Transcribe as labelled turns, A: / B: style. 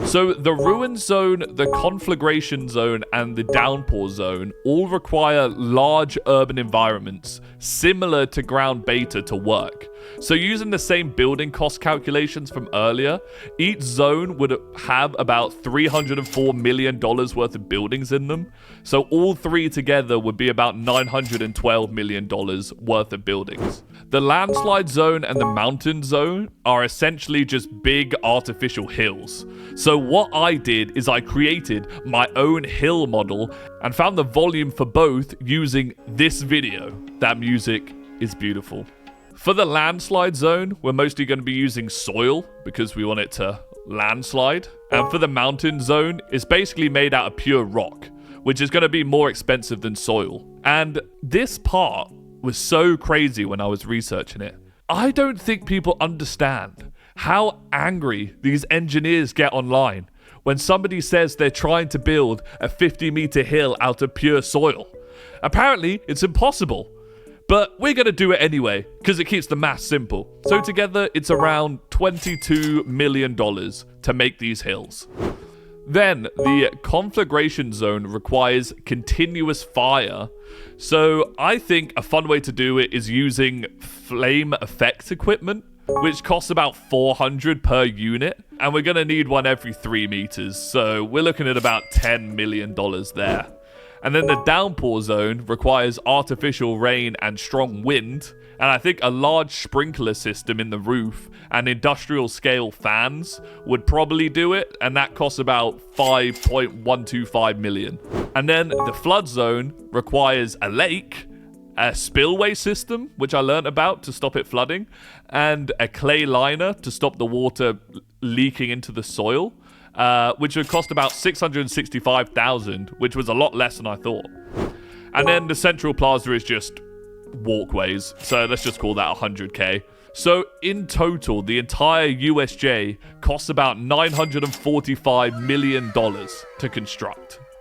A: So the ruin zone, the conflagration zone, and the downpour zone all require large urban environments similar to ground beta to work. So using the same building cost calculations from earlier, each zone would have about $304 million worth of buildings in them. So all three together would be about $912 million worth of buildings. The landslide zone and the mountain zone are essentially just big artificial hills. So what I did is I created my own hill model and found the volume for both using this video. That music is beautiful. For the landslide zone, we're mostly going to be using soil because we want it to landslide. And for the mountain zone, it's basically made out of pure rock, which is going to be more expensive than soil. And this part was so crazy when I was researching it. I don't think people understand how angry these engineers get online when somebody says they're trying to build a 50-meter hill out of pure soil. Apparently, it's impossible. But we're going to do it anyway, because it keeps the math simple. So together, it's around $22 million to make these hills. Then, the conflagration zone requires continuous fire. So I think a fun way to do it is using flame effect equipment, which costs about $400 per unit. And we're going to need one every 3 meters. So we're looking at about $10 million there. And then the downpour zone requires artificial rain and strong wind, and I think a large sprinkler system in the roof and industrial scale fans would probably do it, and that costs about $5.125 million. And then the flood zone requires a lake, a spillway system, which I learned about to stop it flooding, and a clay liner to stop the water leaking into the soil. Which would cost about $665,000, which was a lot less than I thought. And then the central plaza is just walkways, so let's just call that $100K. So in total, the entire U.S.J. costs about $945 million to construct.